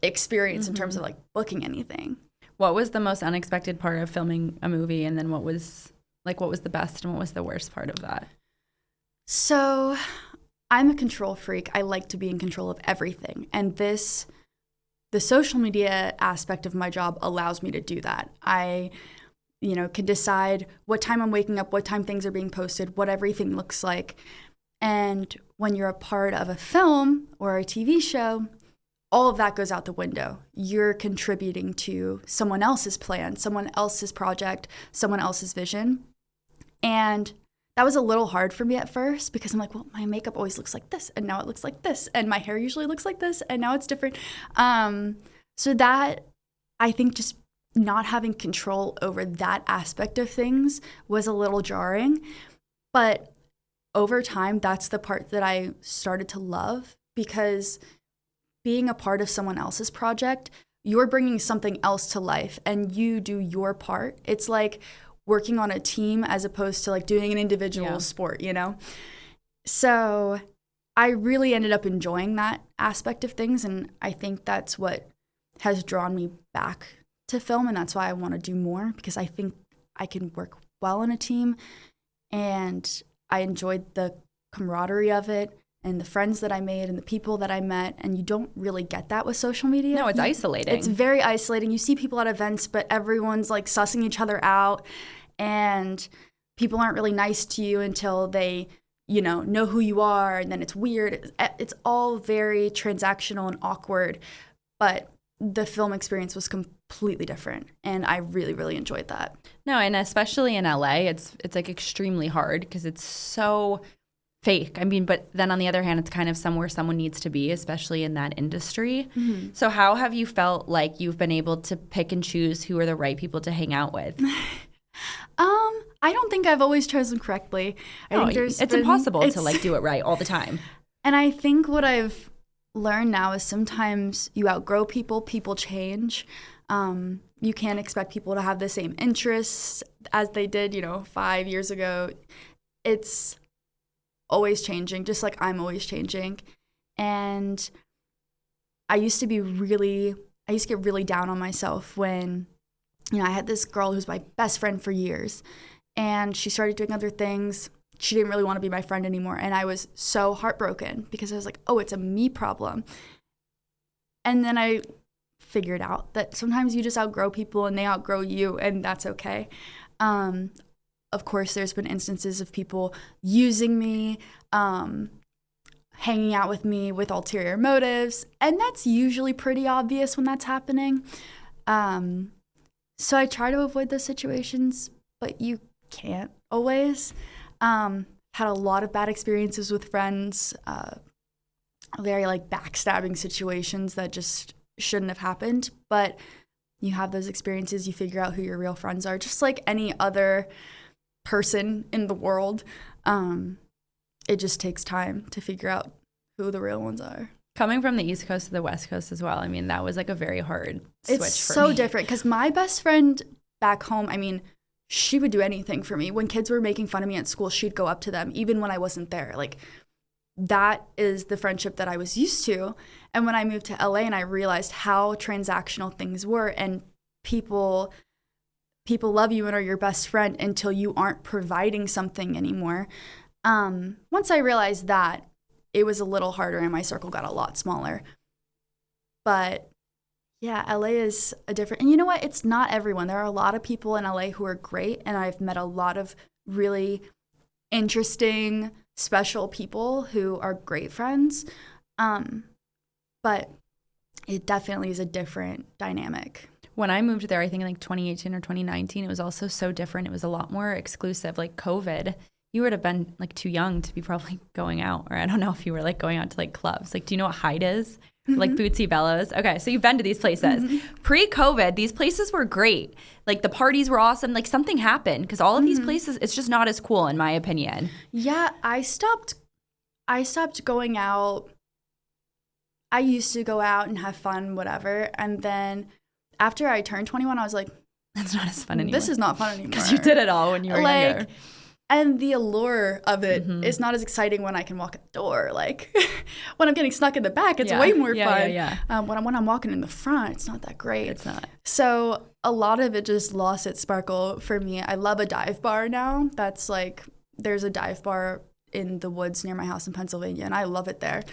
experience in terms of like booking anything. What was the most unexpected part of filming a movie, and then what was the best and what was the worst part of that? So I'm a control freak. I like to be in control of everything. And the social media aspect of my job allows me to do that. I, can decide what time I'm waking up, what time things are being posted, what everything looks like. And when you're a part of a film or a TV show, all of that goes out the window. You're contributing to someone else's plan, someone else's project, someone else's vision. And that was a little hard for me at first because I'm like, well, my makeup always looks like this, and now it looks like this, and my hair usually looks like this, and now it's different. So that, I think, just not having control over that aspect of things was a little jarring. But over time, that's the part that I started to love, because being a part of someone else's project, you're bringing something else to life and you do your part. It's like working on a team as opposed to like doing an individual sport, you know? So I really ended up enjoying that aspect of things. And I think that's what has drawn me back to film. And that's why I want to do more, because I think I can work well in a team. And I enjoyed the camaraderie of it and the friends that I made and the people that I met. And you don't really get that with social media. No, it's isolating. It's very isolating. You see people at events, but everyone's like sussing each other out. And people aren't really nice to you until they, you know who you are. And then it's weird. It's all very transactional and awkward. But the film experience was completely different. And I really, really enjoyed that. No, and especially in LA, it's like extremely hard because it's so fake. I mean, but then on the other hand, it's kind of somewhere someone needs to be, especially in that industry. Mm-hmm. So how have you felt like you've been able to pick and choose who are the right people to hang out with? I don't think I've always chosen correctly. I think it's impossible to like do it right all the time. And I think what I've learned now is sometimes you outgrow people change. You can't expect people to have the same interests as they did, 5 years ago. It's always changing, just like I'm always changing. And I used to get really down on myself when, I had this girl who's my best friend for years, and she started doing other things. She didn't really want to be my friend anymore. And I was so heartbroken because I was like, oh, it's a me problem. And then I figured out that sometimes you just outgrow people and they outgrow you, and that's okay. Of course, there's been instances of people using me, hanging out with me with ulterior motives, and that's usually pretty obvious when that's happening. So I try to avoid those situations, but you can't always. Had a lot of bad experiences with friends, very like backstabbing situations that just shouldn't have happened. But you have those experiences, you figure out who your real friends are, just like any other person in the world. It just takes time to figure out who the real ones are. Coming from the East Coast to the West Coast as well, I mean, that was like a very hard switch for me. It's so different because my best friend back home, I mean, she would do anything for me. When kids were making fun of me at school, she'd go up to them, even when I wasn't there. Like, that is the friendship that I was used to. And when I moved to LA and I realized how transactional things were, and people love you and are your best friend until you aren't providing something anymore. Once I realized that, it was a little harder and my circle got a lot smaller. But yeah, LA is a different, and you know what? It's not everyone. There are a lot of people in LA who are great, and I've met a lot of really interesting, special people who are great friends. But it definitely is a different dynamic. When I moved there, I think in like 2018 or 2019, it was also so different. It was a lot more exclusive, like COVID. You would have been like too young to be probably going out, or I don't know if you were like going out to like clubs. Like, do you know what Hyde is? Mm-hmm. Like Bootsy Bellows. Okay, so you've been to these places. Mm-hmm. Pre-COVID, these places were great. Like the parties were awesome. Like something happened because all of these places, it's just not as cool in my opinion. Yeah, I stopped going out. I used to go out and have fun, whatever. And then after I turned 21, I was like, that's not as fun anymore. This is not fun anymore. Because you did it all when you were younger. And the allure of it is not as exciting when I can walk at the door. Like when I'm getting snuck in the back, it's way more fun. When I'm walking in the front, it's not that great. It's not. So a lot of it just lost its sparkle for me. I love a dive bar now. That's like, there's a dive bar in the woods near my house in Pennsylvania, and I love it there.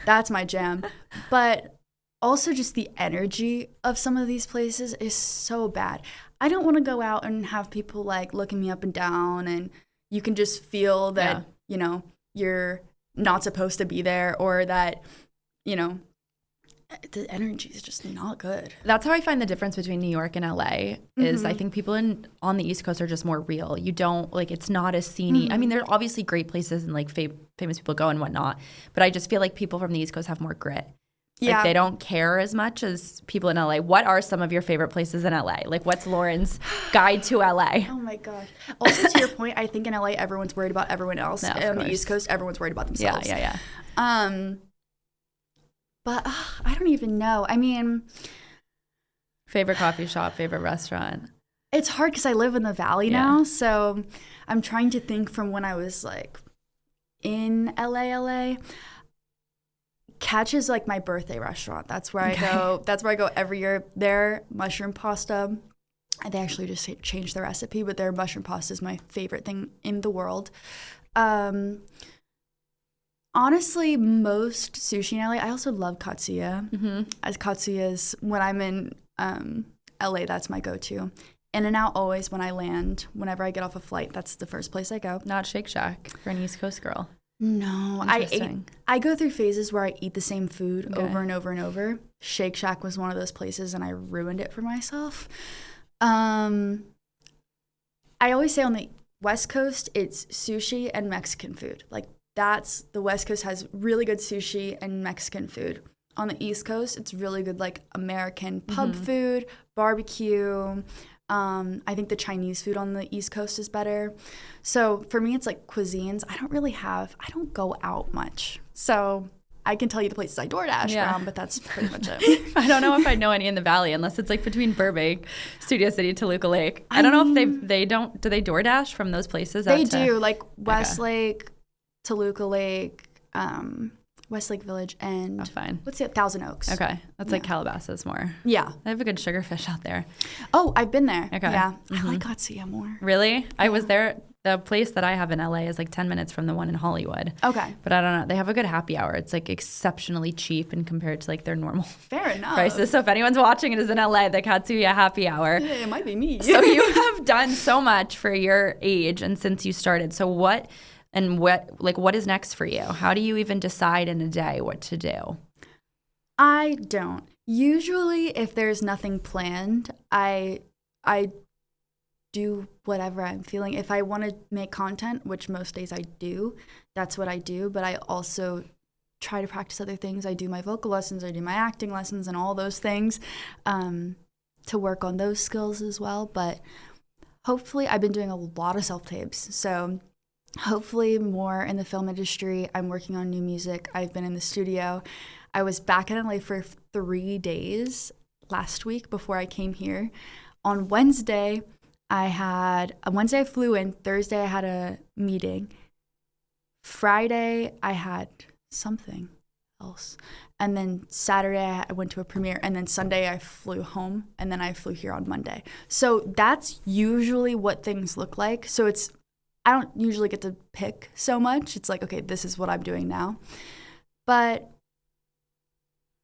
That's my jam. But also just the energy of some of these places is so bad. I don't want to go out and have people like looking me up and down, and you can just feel that, you're not supposed to be there, or that, the energy is just not good. That's how I find the difference between New York and LA is I think people on the East Coast are just more real. You don't, like, it's not as sceney. I mean, there are obviously great places and like famous people go and whatnot, but I just feel like people from the East Coast have more grit. Like they don't care as much as people in LA. What are some of your favorite places in LA? Like what's Loren's guide to LA? Oh my gosh. Also to your point, I think in LA everyone's worried about everyone else. No, on the East Coast, everyone's worried about themselves. Yeah. But I don't even know. I mean, favorite coffee shop, favorite restaurant. It's hard because I live in the Valley now, so I'm trying to think from when I was like in LA. Catch is like my birthday restaurant. That's where I go. That's where I go every year. Their mushroom pasta, they actually just changed the recipe, but their mushroom pasta is my favorite thing in the world. Honestly, most sushi in LA. I also love Katsuya. As Katsuya is, when I'm in LA, that's my go-to. In-N-Out always when I land. Whenever I get off a flight, that's the first place I go. Not Shake Shack for an East Coast girl. No, I go through phases where I eat the same food over and over and over. Shake Shack was one of those places, and I ruined it for myself. I always say on the West Coast, it's sushi and Mexican food. Like the West Coast has really good sushi and Mexican food. On the East Coast, it's really good like American pub food, barbecue. I think the Chinese food on the East Coast is better. So for me, it's like cuisines. I don't go out much. So I can tell you the places I DoorDash from, but that's pretty much it. I don't know if I know any in the Valley unless it's like between Burbank, Studio City, Toluca Lake. I don't know if they DoorDash from those places? They do, like Westlake, Toluca Lake, Westlake Village, and what's it? Thousand Oaks. Okay. That's like Calabasas more. Yeah. They have a good sugarfish out there. Oh, I've been there. Okay. Yeah. I like Katsuya more. Really? Yeah. I was there. The place that I have in LA is like 10 minutes from the one in Hollywood. Okay. But I don't know. They have a good happy hour. It's like exceptionally cheap and compared to like their normal Fair enough. prices. So if anyone's watching it is in LA, the Katsuya happy hour. Yeah, it might be me. So you have done so much for your age and since you started. So what is next for you? How do you even decide in a day what to do? I don't. Usually if there's nothing planned, I do whatever I'm feeling. If I want to make content, which most days I do, that's what I do. But I also try to practice other things. I do my vocal lessons, I do my acting lessons and all those things to work on those skills as well. But hopefully I've been doing a lot of self-tapes. So hopefully more in the film industry. I'm working on new music. I've been in the studio. I was back in LA for 3 days last week before I came here. On Wednesday, I flew in. Thursday, I had a meeting. Friday, I had something else. And then Saturday, I went to a premiere. And then Sunday, I flew home. And then I flew here on Monday. So that's usually what things look like. So I don't usually get to pick so much. It's like, okay, this is what I'm doing now. But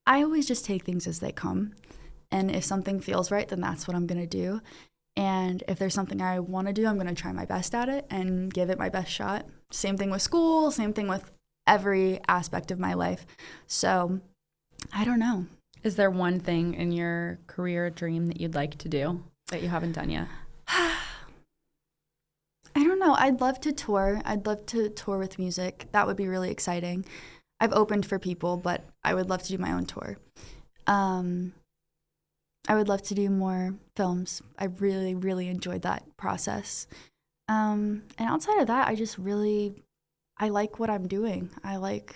I always just take things as they come. And if something feels right, then that's what I'm going to do. And if there's something I want to do, I'm going to try my best at it and give it my best shot. Same thing with school, same thing with every aspect of my life. So I don't know. Is there one thing in your career dream that you'd like to do that you haven't done yet? I don't know. I'd love to tour. I'd love to tour with music. That would be really exciting. I've opened for people, but I would love to do my own tour. I would love to do more films. I really, really enjoyed that process. And outside of that, I like what I'm doing. I like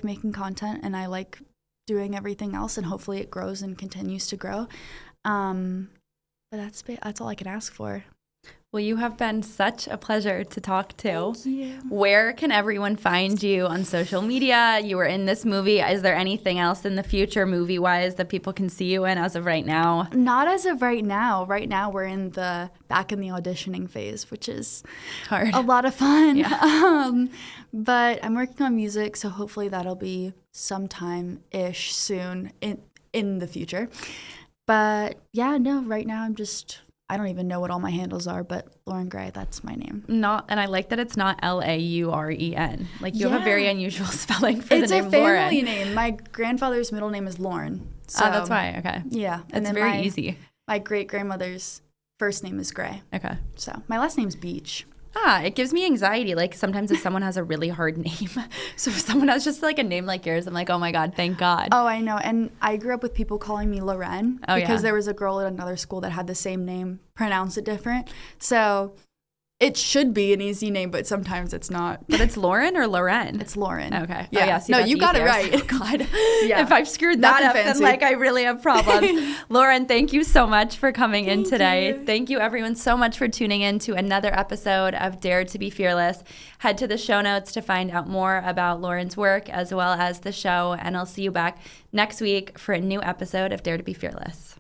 making content, and I like doing everything else, and hopefully it grows and continues to grow. But that's all I can ask for. Well, you have been such a pleasure to talk to. Thank you. Where can everyone find you on social media? You were in this movie. Is there anything else in the future movie-wise that people can see you in as of right now? Not as of right now. Right now we're back in the auditioning phase, which is hard. A lot of fun. Yeah. But I'm working on music, so hopefully that'll be sometime-ish soon in the future. But yeah, no, right now I don't even know what all my handles are, but Loren Gray, that's my name. And I like that it's not Lauren. Like you have a very unusual spelling for the name Loren. It's a family name. My grandfather's middle name is Lauren. So, that's why. Okay. Yeah. It's very easy. My great-grandmother's first name is Gray. Okay. So my last name's Beach. It gives me anxiety. Like sometimes if someone has a really hard name, so if someone has just like a name like yours, I'm like, oh my God, thank God. Oh, I know. And I grew up with people calling me Loren because there was a girl at another school that had the same name, pronounced it different. So it should be an easy name, but sometimes it's not. But it's Loren or Loren? It's Loren. Okay. Yeah. Oh, yeah. See, no, that's you got it easier. right. Oh, God. Yeah. If I've screwed that Nothing up, fancy. then like I really have problems. Loren, thank you so much for coming in today. Thank you everyone so much for tuning in to another episode of Dare to be Fearless. Head to the show notes to find out more about Loren's work as well as the show, and I'll see you back next week for a new episode of Dare to be Fearless.